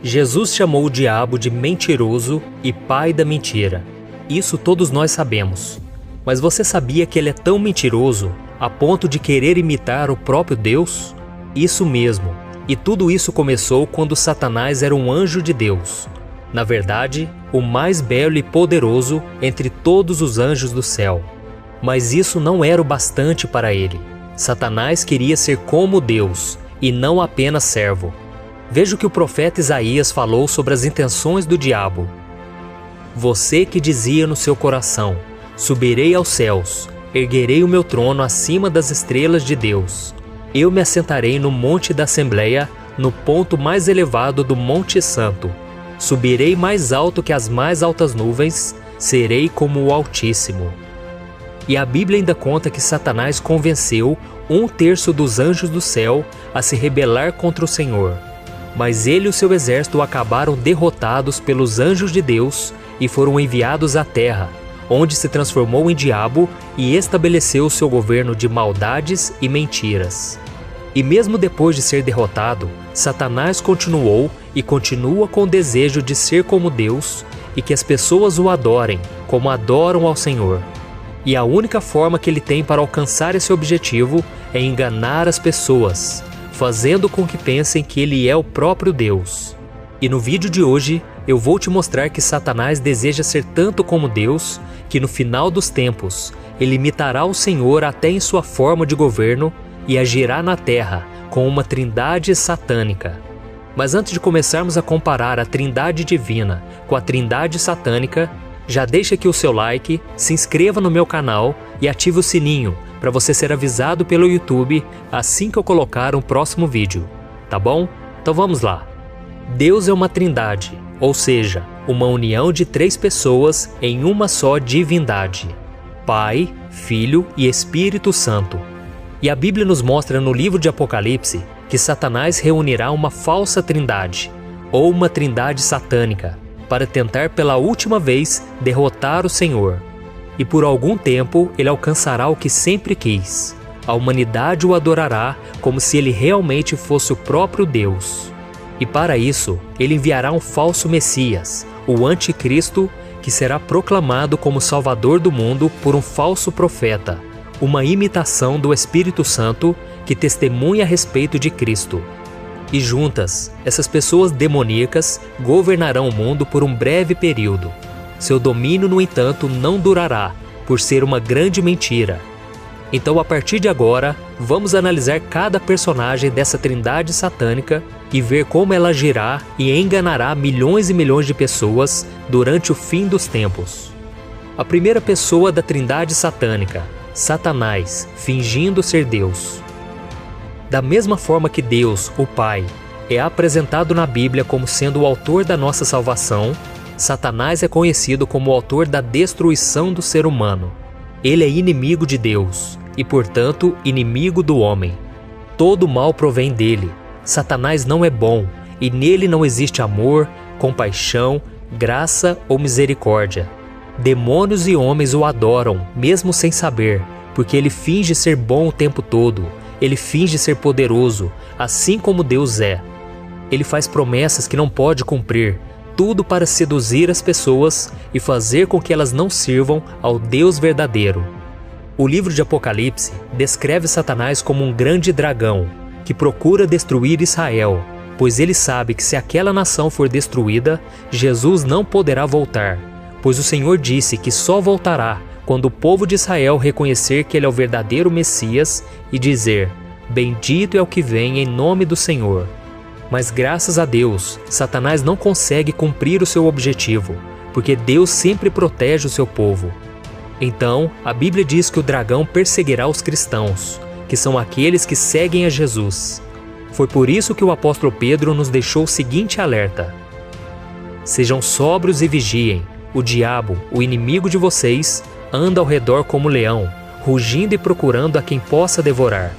Jesus chamou o diabo de mentiroso e pai da mentira. Isso todos nós sabemos. Mas você sabia que ele é tão mentiroso a ponto de querer imitar o próprio Deus? Isso mesmo. E tudo isso começou quando Satanás era um anjo de Deus. Na verdade, o mais belo e poderoso entre todos os anjos do céu. Mas isso não era o bastante para ele. Satanás queria ser como Deus e não apenas servo. Veja o que o profeta Isaías falou sobre as intenções do diabo. Você que dizia no seu coração: subirei aos céus, erguerei o meu trono acima das estrelas de Deus. Eu me assentarei no monte da Assembleia, no ponto mais elevado do Monte Santo. Subirei mais alto que as mais altas nuvens, serei como o Altíssimo. E a Bíblia ainda conta que Satanás convenceu 1/3 dos anjos do céu a se rebelar contra o Senhor. Mas ele e o seu exército acabaram derrotados pelos anjos de Deus e foram enviados à terra, onde se transformou em diabo e estabeleceu seu governo de maldades e mentiras. E mesmo depois de ser derrotado, Satanás continuou e continua com o desejo de ser como Deus e que as pessoas o adorem, como adoram ao Senhor. E a única forma que ele tem para alcançar esse objetivo é enganar as pessoas, fazendo com que pensem que ele é o próprio Deus. E no vídeo de hoje, eu vou te mostrar que Satanás deseja ser tanto como Deus, que no final dos tempos, ele imitará o Senhor até em sua forma de governo e agirá na terra com uma trindade satânica. Mas antes de começarmos a comparar a trindade divina com a trindade satânica, já deixa aqui o seu like, se inscreva no meu canal e ative o sininho para você ser avisado pelo YouTube assim que eu colocar um próximo vídeo, tá bom? Então vamos lá. Deus é uma trindade, ou seja, uma união de 3 pessoas em uma só divindade: Pai, Filho e Espírito Santo. E a Bíblia nos mostra no livro de Apocalipse que Satanás reunirá uma falsa trindade, ou uma trindade satânica, para tentar pela última vez derrotar o Senhor. E por algum tempo ele alcançará o que sempre quis. A humanidade o adorará como se ele realmente fosse o próprio Deus. E para isso, ele enviará um falso Messias, o Anticristo, que será proclamado como Salvador do mundo por um falso profeta, uma imitação do Espírito Santo que testemunha a respeito de Cristo. E juntas, essas pessoas demoníacas governarão o mundo por um breve período. Seu domínio, no entanto, não durará, por ser uma grande mentira. Então, a partir de agora, vamos analisar cada personagem dessa trindade satânica e ver como ela agirá e enganará milhões e milhões de pessoas durante o fim dos tempos. A primeira pessoa da trindade satânica, Satanás, fingindo ser Deus. Da mesma forma que Deus, o Pai, é apresentado na Bíblia como sendo o autor da nossa salvação, Satanás é conhecido como o autor da destruição do ser humano. Ele é inimigo de Deus e, portanto, inimigo do homem. Todo mal provém dele. Satanás não é bom e nele não existe amor, compaixão, graça ou misericórdia. Demônios e homens o adoram, mesmo sem saber, porque ele finge ser bom o tempo todo. Ele finge ser poderoso, assim como Deus é. Ele faz promessas que não pode cumprir, tudo para seduzir as pessoas e fazer com que elas não sirvam ao Deus verdadeiro. O livro de Apocalipse descreve Satanás como um grande dragão, que procura destruir Israel, pois ele sabe que se aquela nação for destruída, Jesus não poderá voltar, pois o Senhor disse que só voltará quando o povo de Israel reconhecer que ele é o verdadeiro Messias e dizer: bendito é o que vem em nome do Senhor. Mas graças a Deus, Satanás não consegue cumprir o seu objetivo, porque Deus sempre protege o seu povo. Então, a Bíblia diz que o dragão perseguirá os cristãos, que são aqueles que seguem a Jesus. Foi por isso que o apóstolo Pedro nos deixou o seguinte alerta: sejam sóbrios e vigiem. O diabo, o inimigo de vocês, anda ao redor como leão, rugindo e procurando a quem possa devorar.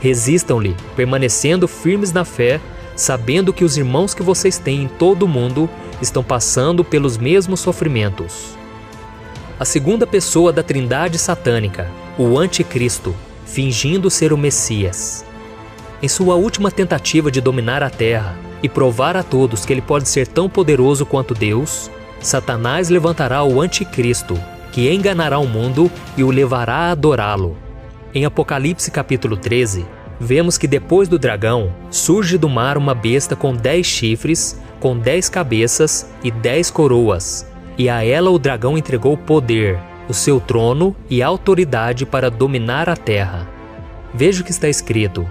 Resistam-lhe, permanecendo firmes na fé, sabendo que os irmãos que vocês têm em todo o mundo estão passando pelos mesmos sofrimentos. A segunda pessoa da trindade satânica, o Anticristo, fingindo ser o Messias. Em sua última tentativa de dominar a terra, e provar a todos que ele pode ser tão poderoso quanto Deus, Satanás levantará o Anticristo, que enganará o mundo e o levará a adorá-lo. Em Apocalipse capítulo 13, vemos que depois do dragão, surge do mar uma besta com 10 chifres, com 10 cabeças e 10 coroas, e a ela o dragão entregou poder, o seu trono e autoridade para dominar a terra. Veja o que está escrito: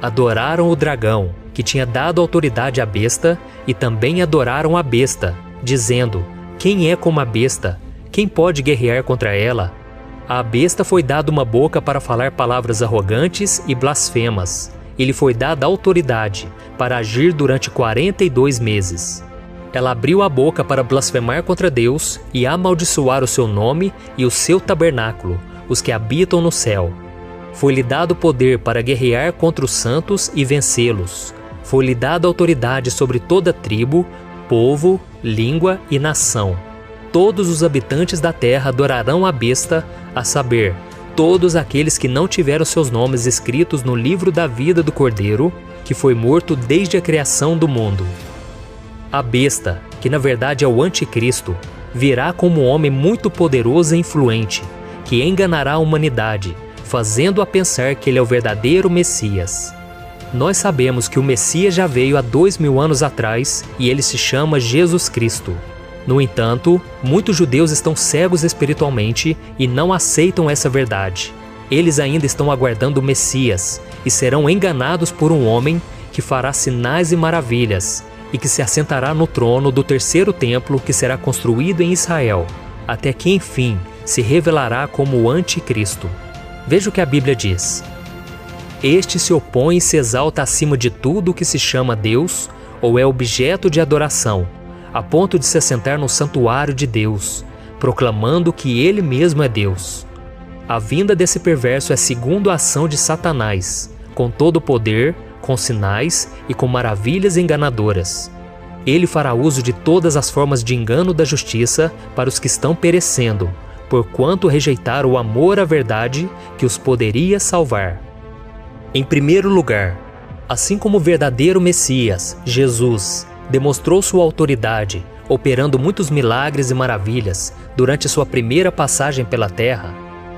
adoraram o dragão, que tinha dado autoridade à besta, e também adoraram a besta, dizendo: quem é como a besta? Quem pode guerrear contra ela? À besta foi dada uma boca para falar palavras arrogantes e blasfemas. E lhe foi dada autoridade para agir durante 42 meses. Ela abriu a boca para blasfemar contra Deus e amaldiçoar o seu nome e o seu tabernáculo, os que habitam no céu. Foi-lhe dado poder para guerrear contra os santos e vencê-los. Foi-lhe dada autoridade sobre toda tribo, povo, língua e nação. Todos os habitantes da terra adorarão a besta, a saber, todos aqueles que não tiveram seus nomes escritos no livro da vida do Cordeiro, que foi morto desde a criação do mundo. A besta, que na verdade é o Anticristo, virá como um homem muito poderoso e influente, que enganará a humanidade, fazendo-a pensar que ele é o verdadeiro Messias. Nós sabemos que o Messias já veio há 2000 anos atrás e ele se chama Jesus Cristo. No entanto, muitos judeus estão cegos espiritualmente e não aceitam essa verdade. Eles ainda estão aguardando o Messias e serão enganados por um homem que fará sinais e maravilhas e que se assentará no trono do terceiro templo que será construído em Israel, até que enfim se revelará como o Anticristo. Veja o que a Bíblia diz: este se opõe e se exalta acima de tudo o que se chama Deus ou é objeto de adoração, a ponto de se assentar no santuário de Deus, proclamando que ele mesmo é Deus. A vinda desse perverso é segundo a ação de Satanás, com todo o poder, com sinais e com maravilhas enganadoras. Ele fará uso de todas as formas de engano da justiça para os que estão perecendo, porquanto rejeitaram o amor à verdade que os poderia salvar. Em primeiro lugar, assim como o verdadeiro Messias, Jesus, demonstrou sua autoridade, operando muitos milagres e maravilhas durante sua primeira passagem pela terra,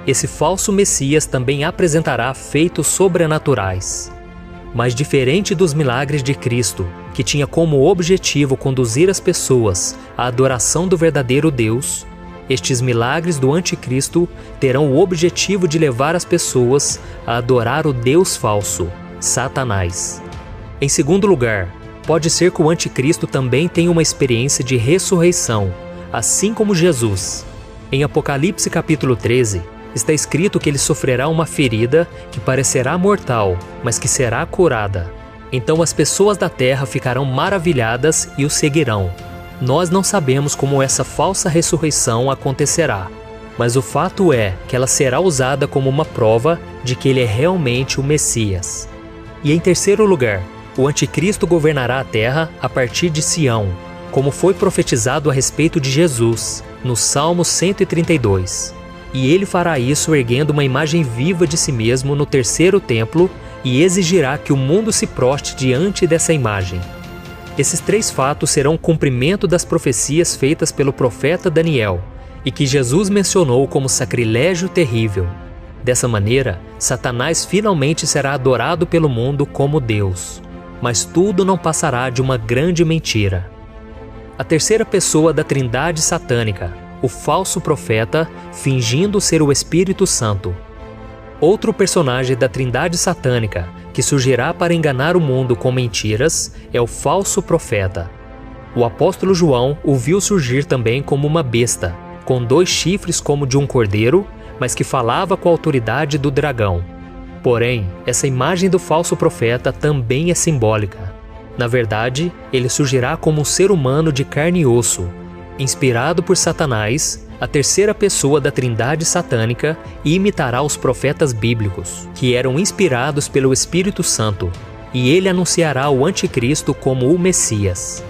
esse falso Messias também apresentará feitos sobrenaturais. Mas diferente dos milagres de Cristo, que tinha como objetivo conduzir as pessoas à adoração do verdadeiro Deus, estes milagres do Anticristo terão o objetivo de levar as pessoas a adorar o Deus falso, Satanás. Em segundo lugar, pode ser que o Anticristo também tenha uma experiência de ressurreição, assim como Jesus. Em Apocalipse capítulo 13, está escrito que ele sofrerá uma ferida que parecerá mortal, mas que será curada. Então as pessoas da terra ficarão maravilhadas e o seguirão. Nós não sabemos como essa falsa ressurreição acontecerá, mas o fato é que ela será usada como uma prova de que ele é realmente o Messias. E em terceiro lugar, o Anticristo governará a terra a partir de Sião, como foi profetizado a respeito de Jesus, no Salmo 132. E ele fará isso erguendo uma imagem viva de si mesmo no terceiro templo e exigirá que o mundo se proste diante dessa imagem. Esses três fatos serão o cumprimento das profecias feitas pelo profeta Daniel e que Jesus mencionou como sacrilégio terrível. Dessa maneira, Satanás finalmente será adorado pelo mundo como Deus. Mas tudo não passará de uma grande mentira. A terceira pessoa da Trindade satânica, o falso profeta, fingindo ser o Espírito Santo. Outro personagem da Trindade satânica que surgirá para enganar o mundo com mentiras é o falso profeta. O apóstolo João o viu surgir também como uma besta, com 2 chifres como de um cordeiro, mas que falava com a autoridade do dragão. Porém, essa imagem do falso profeta também é simbólica. Na verdade, ele surgirá como um ser humano de carne e osso, inspirado por Satanás, a terceira pessoa da Trindade satânica, e imitará os profetas bíblicos, que eram inspirados pelo Espírito Santo, e ele anunciará o Anticristo como o Messias.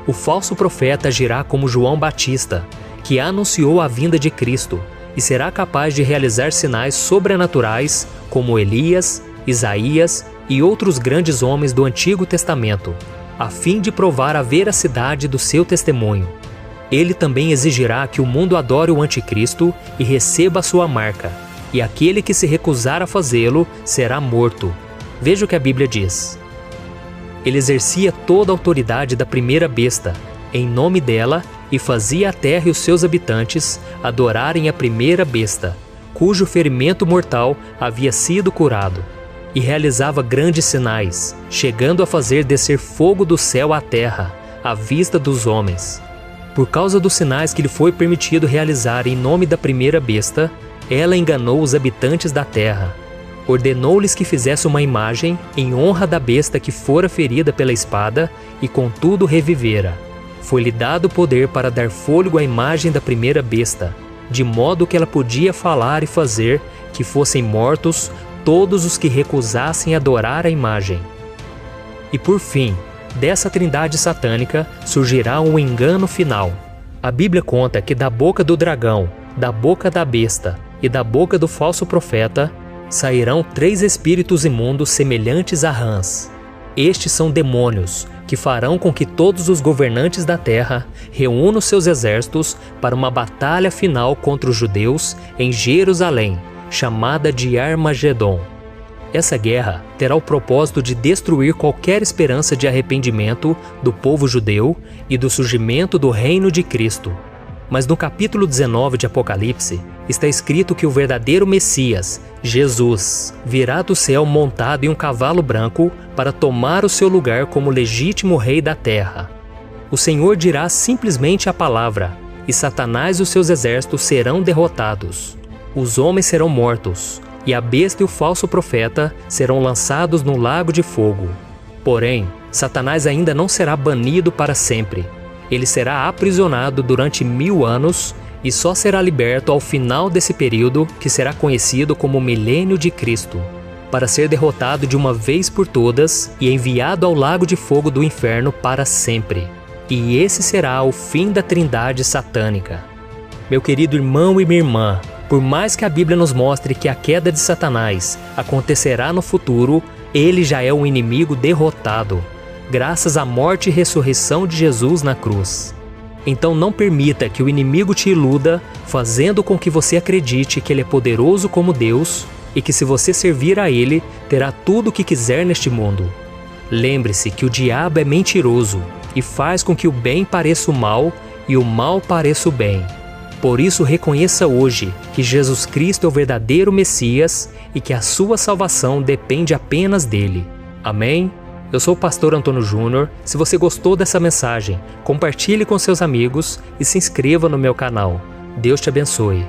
O falso profeta agirá como João Batista, que anunciou a vinda de Cristo, e será capaz de realizar sinais sobrenaturais como Elias, Isaías, e outros grandes homens do Antigo Testamento, a fim de provar a veracidade do seu testemunho. Ele também exigirá que o mundo adore o Anticristo e receba a sua marca, e aquele que se recusar a fazê-lo será morto. Veja o que a Bíblia diz. Ele exercia toda a autoridade da primeira besta, em nome dela, e fazia a terra e os seus habitantes adorarem a primeira besta, cujo ferimento mortal havia sido curado, e realizava grandes sinais, chegando a fazer descer fogo do céu à terra, à vista dos homens. Por causa dos sinais que lhe foi permitido realizar em nome da primeira besta, ela enganou os habitantes da terra. Ordenou-lhes que fizesse uma imagem em honra da besta que fora ferida pela espada e contudo revivera. Foi-lhe dado poder para dar fôlego à imagem da primeira besta, de modo que ela podia falar e fazer que fossem mortos todos os que recusassem adorar a imagem. E por fim, dessa trindade satânica surgirá um engano final. A Bíblia conta que da boca do dragão, da boca da besta e da boca do falso profeta sairão 3 espíritos imundos semelhantes a rãs. Estes são demônios, que farão com que todos os governantes da terra reúnam seus exércitos para uma batalha final contra os judeus em Jerusalém, chamada de Armagedon. Essa guerra terá o propósito de destruir qualquer esperança de arrependimento do povo judeu e do surgimento do reino de Cristo. Mas no capítulo 19 de Apocalipse, está escrito que o verdadeiro Messias, Jesus, virá do céu montado em um cavalo branco para tomar o seu lugar como legítimo rei da terra. O Senhor dirá simplesmente a palavra, e Satanás e os seus exércitos serão derrotados. Os homens serão mortos, e a besta e o falso profeta serão lançados no lago de fogo. Porém, Satanás ainda não será banido para sempre. Ele será aprisionado durante 1000 anos e só será liberto ao final desse período, que será conhecido como o Milênio de Cristo, para ser derrotado de uma vez por todas e enviado ao lago de fogo do inferno para sempre. E esse será o fim da trindade satânica. Meu querido irmão e minha irmã, por mais que a Bíblia nos mostre que a queda de Satanás acontecerá no futuro, ele já é um inimigo derrotado, graças à morte e ressurreição de Jesus na cruz. Então não permita que o inimigo te iluda, fazendo com que você acredite que ele é poderoso como Deus e que se você servir a ele, terá tudo o que quiser neste mundo. Lembre-se que o diabo é mentiroso e faz com que o bem pareça o mal e o mal pareça o bem. Por isso reconheça hoje que Jesus Cristo é o verdadeiro Messias e que a sua salvação depende apenas dele. Amém? Eu sou o pastor Antônio Júnior. Se você gostou dessa mensagem, compartilhe com seus amigos e se inscreva no meu canal. Deus te abençoe.